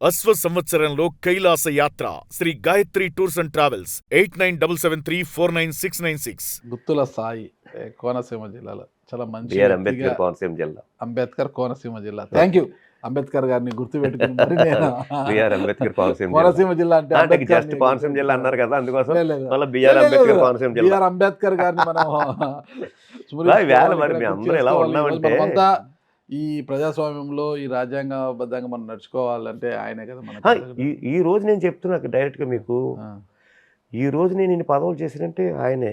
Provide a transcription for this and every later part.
అశ్వ సంవత్సరంలో కైలాస యాత్ర Shri Gayatri tours and travels 8977349696. Guttula Sai Konaseema జిల్లాలో చాలా మంచి బిఆర్ వ్యక్తిగా, అంబేద్కర్ కోనసీమ జిల్లా. అంబేద్కర్ కోనసీమ జిల్లా. Thank you. అంబేద్కర్ గారిని గుర్తుపెట్టుకుని మరి నేను బిఆర్ అంబేద్కర్ కోనసీమ కోనసీమ జిల్లా అంటే జస్ట్ కోనసీమ జిల్లా అన్నారు కదా, అందుకోసం లేదు. మళ్ళీ బిఆర్ అంబేద్కర్ కోనసీమ జిల్లా. బిఆర్ అంబేద్కర్ గారిని మనం వేళ మరి మేము అందరూ ఎలా ఉన్నామంటే మనమంతా ఈ ప్రజాస్వామ్యంలో ఈ రాజ్యాంగబద్ధంగా మనం నడుచుకోవాలంటే ఆయనే కదా మన ఈ రోజు నేను చెప్తున్నా డైరెక్ట్గా మీకు, ఈ రోజు నేను ఇన్ని పదవులు చేసినంటే ఆయనే.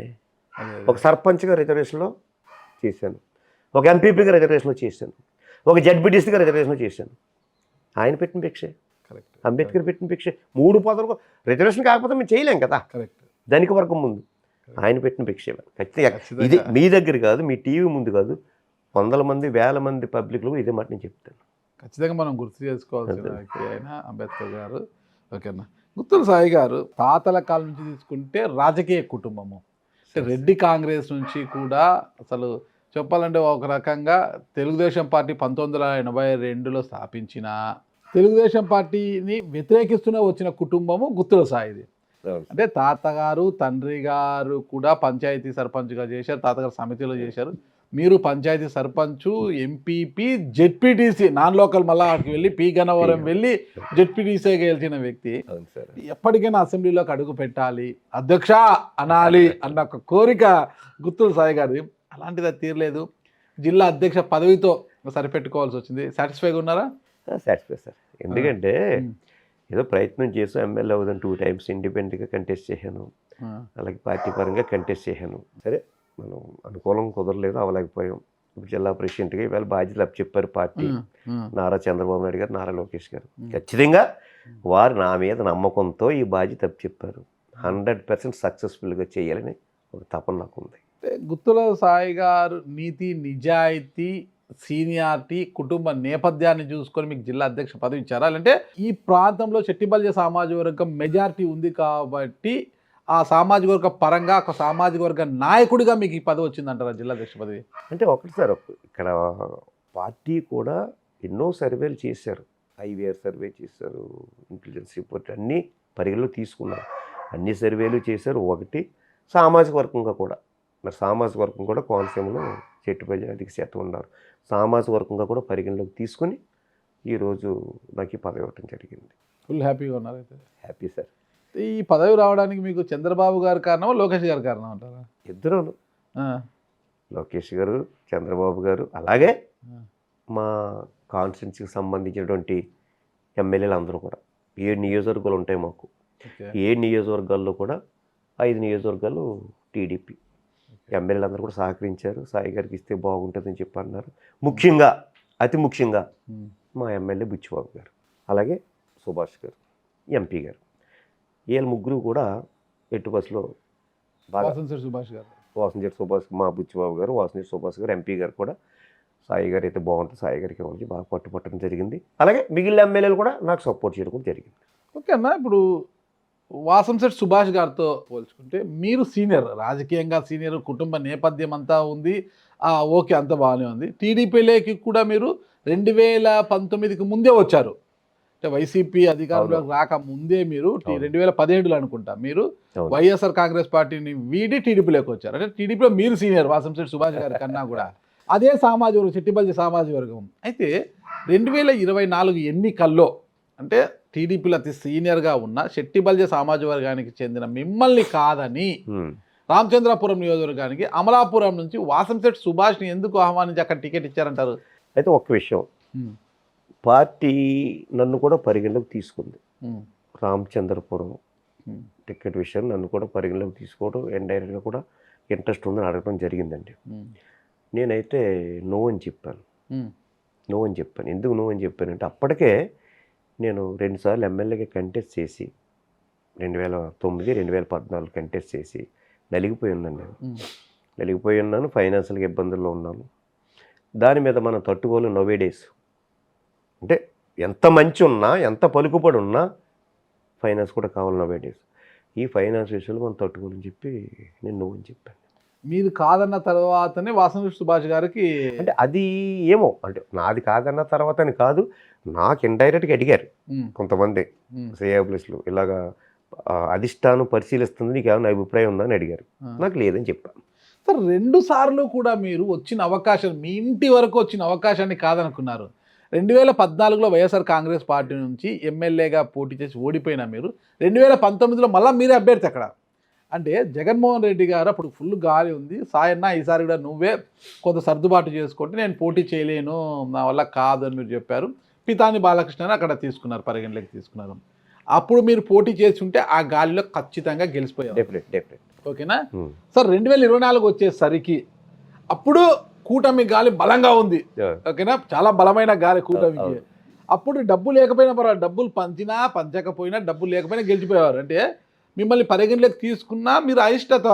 ఒక సర్పంచ్గా రిజర్వేషన్లో చేశాను, ఒక ఎంపీపీగా రిజర్వేషన్లో చేశాను, ఒక జడ్పీటీసీగా రిజర్వేషన్లో చేశాను. ఆయన పెట్టిన భిక్షే, కరెక్ట్. అంబేద్కర్ పెట్టిన భిక్షే. 3 పదవులు రిజర్వేషన్ కాకపోతే మేము చేయలేం కదా, కరెక్ట్. ధనిక వర్గం ముందు ఆయన పెట్టిన భిక్షే. ఖచ్చితంగా ఇది మీ దగ్గర కాదు, మీ టీవీ ముందు కాదు, వందల మంది వేల మంది పబ్లిక్లో ఇదే మాట నేను చెప్తాను. ఖచ్చితంగా మనం గుర్తు చేసుకోవాల్సిన వ్యక్తి అయినా అంబేద్కర్ గారు. ఓకేనా. గుత్తుల సాయి గారు తాతల కాలం నుంచి తీసుకుంటే రాజకీయ కుటుంబము, అంటే రెడ్డి కాంగ్రెస్ నుంచి కూడా అసలు చెప్పాలంటే ఒక రకంగా తెలుగుదేశం పార్టీ 1982లో స్థాపించిన తెలుగుదేశం పార్టీని వ్యతిరేకిస్తూనే వచ్చిన కుటుంబము గుత్తుల సాయిది. అంటే తాతగారు తండ్రి గారు కూడా పంచాయతీ సర్పంచ్గా చేశారు, తాతగారు సమితిలో చేశారు. మీరు panchayati sarpanch, MPP, ZPTC, non local మళ్ళా అక్కడికి వెళ్ళి పి గన్నవరం వెళ్ళి జెడ్పీటీసీ గెలిచిన వ్యక్తి. ఎప్పటికైనా అసెంబ్లీలోకి అడుగు పెట్టాలి, అధ్యక్ష అనాలి అన్న ఒక కోరిక గుత్తుల సాయి గారి. అలాంటిది అది తీరలేదు, జిల్లా అధ్యక్ష పదవితో సరిపెట్టుకోవాల్సి వచ్చింది. సాటిస్ఫైగా ఉన్నారా? Satisfy sir. ఎందుకంటే ఏదో ప్రయత్నం చేసి ఎమ్మెల్యే అవుదాం 2 times ఇండిపెండెంట్గా కంటెస్ట్ చేశాను, అలాగే పార్టీ పరంగా కంటెస్ట్ చేశాను. సరే మనం అనుకూలం కుదరలేదు, అవ్వలేకపోయాం. ఇప్పుడు జిల్లా ప్రెసిడెంట్గా ఇవాళ బాధ్యతలు చెప్పారు పార్టీ, నారా చంద్రబాబు నాయుడు గారు, నారా లోకేష్ గారు. ఖచ్చితంగా వారు నా మీద నమ్మకంతో ఈ బాధ్యత చెప్పారు. 100% సక్సెస్ఫుల్గా చేయాలని ఒక తపన నాకు ఉంది. గుత్తుల సాయి గారు నీతి, నిజాయితీ, సీనియారిటీ, కుటుంబ నేపథ్యాన్ని చూసుకొని మీకు జిల్లా అధ్యక్ష పదవి ఇచ్చారా? అంటే ఈ ప్రాంతంలో చెట్టిబల్య సామాజిక వర్గం మెజారిటీ ఉంది కాబట్టి ఆ సామాజిక వర్గ పరంగా ఒక సామాజిక వర్గ నాయకుడిగా మీకు ఈ పదవి వచ్చిందంటారా జిల్లా అధ్యక్ష పదవి? అంటే ఒకటి సార్, ఇక్కడ పార్టీ కూడా ఎన్నో సర్వేలు చేశారు, IVR సర్వే చేశారు, ఇంటెలిజెన్స్ రిపోర్ట్ అన్నీ పరిగణలో తీసుకున్నారు, అన్ని సర్వేలు చేశారు. ఒకటి సామాజిక వర్గంగా కూడా, మరి సామాజిక వర్గం కూడా కోనసీమలో చెట్టుపల్లి అధిక శాతం ఉన్నారు. సామాజిక వర్గంగా కూడా పరిగణలోకి తీసుకొని ఈరోజు నాకు ఈ పదవి ఇవ్వటం జరిగింది. ఫుల్ హ్యాపీగా ఉన్నారు అయితే? Happy sir. ఈ పదవి రావడానికి మీకు చంద్రబాబు గారు కారణమా, లోకేష్ గారు కారణం అంటారా? ఇద్దరు, లోకేష్ గారు, చంద్రబాబు గారు, అలాగే మా కాన్స్టిట్యున్సీకి సంబంధించినటువంటి ఎమ్మెల్యేలు అందరూ కూడా. 7 నియోజకవర్గాలు ఉంటాయి మాకు. 7 నియోజకవర్గాల్లో కూడా 5 నియోజకవర్గాలు టీడీపీ. ఎమ్మెల్యేలు అందరూ కూడా సహకరించారు, సాయి గారికి ఇస్తే బాగుంటుందని చెప్పి అన్నారు. ముఖ్యంగా అతి ముఖ్యంగా మా ఎమ్మెల్యే బుచ్చిబాబు గారు, అలాగే సుభాష్ గారు, ఎంపీ గారు, వీళ్ళ ముగ్గురు కూడా ఎట్టు బస్సులో బాగా సుభాష్ గారు, వాసంజెట్ సుభాష్, మా బుచ్చిబాబు గారు, వాసంజెట్ సుభాష్ గారు, ఎంపీ గారు కూడా సాయి గారు అయితే బాగుంటుంది, సాయి గారికి ఇవ్వాలి బాగా పట్టుపట్టడం జరిగింది. అలాగే మిగిలిన ఎమ్మెల్యేలు కూడా నాకు సపోర్ట్ చేయడం కూడా జరిగింది. ఓకే అన్న. ఇప్పుడు వాసంశెట్టి సుభాష్ గారితో పోల్చుకుంటే మీరు సీనియర్, రాజకీయంగా సీనియర్, కుటుంబ నేపథ్యం అంతా ఉంది, ఓకే అంత బాగానే ఉంది. టీడీపీలోకి కూడా మీరు 2019కి ముందే వచ్చారు, అంటే వైసీపీ అధికారంలోకి రాక ముందే మీరు 2017లో అనుకుంటా మీరు వైఎస్ఆర్ కాంగ్రెస్ పార్టీని వీడి టీడీపీలోకి వచ్చారు. అంటే టీడీపీలో మీరు సీనియర్ వాసంశెట్టి సుభాష్ గారి కన్నా కూడా. అదే సామాజిక వర్గం, చెట్టిబల్య సామాజిక వర్గం. అయితే 2024 ఎన్నికల్లో అంటే టీడీపీలో అతి సీనియర్గా ఉన్న చెట్టిబల్య సామాజిక వర్గానికి చెందిన మిమ్మల్ని కాదని రామచంద్రాపురం నియోజకవర్గానికి అమలాపురం నుంచి వాసంశెట్టి సుభాష్ని ఎందుకు ఆహ్వానించి అక్కడ టికెట్ ఇచ్చారంటారు? అయితే ఒక్క విషయం, పార్టీ నన్ను కూడా పరిగణలోకి తీసుకుంది. రామచంద్రపురం టికెట్ విషయం నన్ను కూడా పరిగణలోకి తీసుకోవడం, ఇండైరెక్ట్గా కూడా ఇంట్రెస్ట్ ఉందని అడగడం జరిగిందండి. నేనైతే నో అని చెప్పాను. ఎందుకు నో అని చెప్పానంటే అప్పటికే నేను 2 సార్లు ఎమ్మెల్యేగా కంటెస్ట్ చేసి 2009, 2014 కంటెస్ట్ చేసి నలిగిపోయి ఉన్నాను. నలిగిపోయి ఉన్నాను, ఫైనాన్షియల్గా ఇబ్బందుల్లో ఉన్నాను. దాని మీద మనం తట్టుకోలేం నోవే డేస్. అంటే ఎంత మంచి ఉన్నా, ఎంత పలుకుబడి ఉన్నా ఫైనాన్స్ కూడా కావాలి నోవే డేస్. ఈ ఫైనాన్స్ విషయంలో మనం తట్టుకోవాలని చెప్పి నేను నో అని చెప్పాను. మీరు కాదన్న తర్వాతనే వాసంశెట్టి సుభాష్ గారికి, అంటే అది ఏమో, అంటే నాది కాదన్న తర్వాత అని కాదు, నాకు ఇండైరెక్ట్గా అడిగారు ఉమ్, కొంతమంది ఉమ్, శ్రేయాబులెస్లు ఇలాగా అధిష్టానం పరిశీలిస్తుంది, నీకు ఏమైనా అభిప్రాయం ఉందా అని అడిగారు. ఆ. నాకు లేదని చెప్పాను. సార్ 2 సార్లు కూడా మీరు వచ్చిన అవకాశం, మీ ఇంటి వరకు వచ్చిన అవకాశాన్ని కాదనుకున్నారు. 2014లో వైఎస్ఆర్ కాంగ్రెస్ పార్టీ నుంచి ఎమ్మెల్యేగా పోటీ చేసి ఓడిపోయినా మీరు 2019లో మళ్ళీ మీరే అభ్యర్థి అక్కడ. అంటే జగన్మోహన్ రెడ్డి గారు అప్పుడు ఫుల్ గాలి ఉంది, సాయన్న ఈసారి కూడా నువ్వే కొంత సర్దుబాటు చేసుకుంటే నేను పోటీ చేయలేను, నా వల్ల కాదు అని మీరు చెప్పారు. పితాని బాలకృష్ణని అక్కడ తీసుకున్నారు, పరిగణలోకి తీసుకున్నారు. అప్పుడు మీరు పోటీ చేసి ఉంటే ఆ గాలిలో ఖచ్చితంగా గెలిచిపోయారు. డెఫినెట్. ఓకేనా సార్? 2024 వచ్చేసరికి అప్పుడు కూటమి గాలి బలంగా ఉంది. ఓకేనా, చాలా బలమైన గాలి కూటమికి. అప్పుడు డబ్బు లేకపోయినా పర్వాలేదు, డబ్బులు పంచినా పంచకపోయినా డబ్బులు లేకపోయినా గెలిచిపోయేవారు. అంటే మిమ్మల్ని పరిగణలోకి తీసుకున్నా మీరు అయిష్టత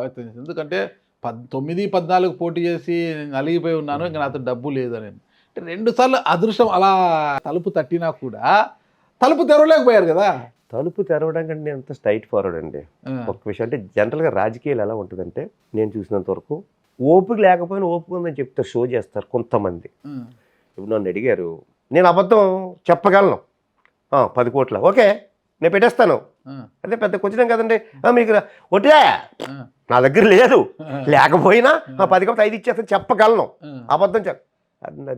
వ్యక్తం చేశారు. ఎందుకంటే 9-14 పోటీ చేసి నలిగిపోయి ఉన్నాను, ఇంకా నాతో డబ్బు లేదని. అంటే 2 సార్లు అదృష్టం అలా తలుపు తట్టినా కూడా తలుపు తెరవలేకపోయారు కదా. తలుపు తెరవడం కంటే నేను అంత స్ట్రైట్ ఫార్వర్డ్ అండి. ఒక విషయం అంటే జనరల్గా రాజకీయాలు ఎలా ఉంటుందంటే, నేను చూసినంత వరకు ఓపిక లేకపోయినా ఓపిక ఉందని చెప్తే షో చేస్తారు కొంతమంది. ఇప్పుడు నన్ను అడిగారు, నేను అబద్ధం చెప్పగలను, 10 కోట్ల ఓకే నేను పెట్టేస్తాను, అదే పెద్ద కొంచెం కదండి, మీకు ఒట్టిదా నా దగ్గర లేదు, లేకపోయినా 10 కోట్ల 5 ఇచ్చేస్తాను చెప్పగలను, అబద్ధం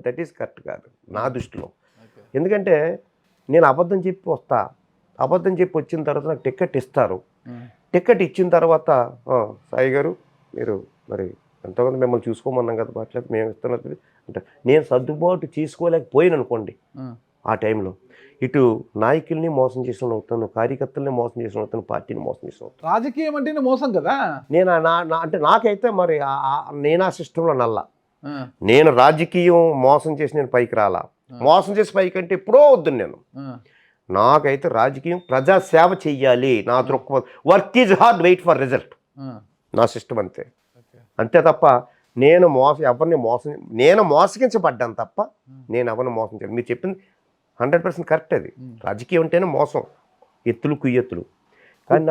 దట్ ఈస్ కరెక్ట్ కాదు నా దృష్టిలో. ఎందుకంటే నేను అబద్ధం చెప్పి వస్తా, అబద్ధం చెప్పి వచ్చిన తర్వాత నాకు టికెట్ ఇస్తారు, టికెట్ ఇచ్చిన తర్వాత సాయి గారు మీరు మరి ఎంతోమంది మిమ్మల్ని చూసుకోమన్నాం కదా, మాట్లాడి మేము ఇస్తున్నది అంటే నేను సర్దుబాటు చేసుకోలేకపోయాను అనుకోండి, ఆ టైంలో ఇటు నాయకుల్ని మోసం చేసిన అవుతాను, కార్యకర్తల్ని మోసం చేసిన అవుతాను, పార్టీని మోసం చేసిన అవుతాను. రాజకీయం అంటేనే మోసం కదా. నేను అంటే నాకైతే మరి నేను ఆ సిస్టంలో నల్ల, నేను రాజకీయం మోసం చేసి నేను పైకి రాలా, మోసం చేసి పైకి అంటే ఎప్పుడో వద్దు. నేను నాకైతే రాజకీయం ప్రజాసేవ చెయ్యాలి, నా దృక్పథం. Work is hard, wait for result, నా సిస్టమ్ అంతే. అంతే తప్ప నేను ఎవరిని నేను మోసగించబడ్డాను తప్ప నేను ఎవరిని మోసం చేయను. మీరు చెప్పింది 100% కరెక్ట్. అది రాజకీయం అంటేనే మోసం, ఎత్తులు కుయ్యెత్తులు. కానీ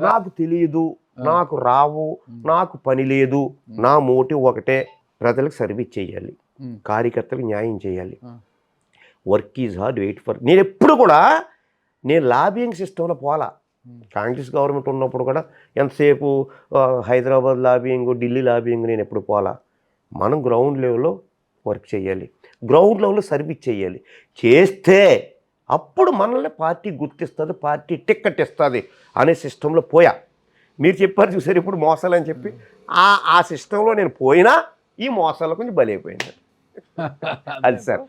నాకు తెలియదు, నాకు రావు, నాకు పని లేదు, నా మోటివ్ ఒకటే, ప్రజలకు సర్వీస్ చేయాలి, కార్యకర్తలకు న్యాయం చేయాలి. Work is hard, wait for. నేను ఎప్పుడు కూడా నేను లాబియింగ్ సిస్టంలో పోలా. కాంగ్రెస్ గవర్నమెంట్ ఉన్నప్పుడు కూడా ఎంతసేపు హైదరాబాద్ లాబియింగ్, ఢిల్లీ లాబియింగ్ నేను ఎప్పుడు పోలా. మనం గ్రౌండ్ లెవెల్లో వర్క్ చేయాలి, గ్రౌండ్ లెవెల్లో సర్వీస్ చేయాలి. చేస్తే అప్పుడు మనల్ని పార్టీ గుర్తిస్తుంది, పార్టీ టిక్కెట్ ఇస్తుంది అనే సిస్టంలో పోయా. మీరు చెప్పారు చూసారు ఇప్పుడు మోసాలు అని చెప్పి, ఆ సిస్టంలో నేను పోయినా ఈ మోసాల కొంచెం బలైపోయింది. అది సార్.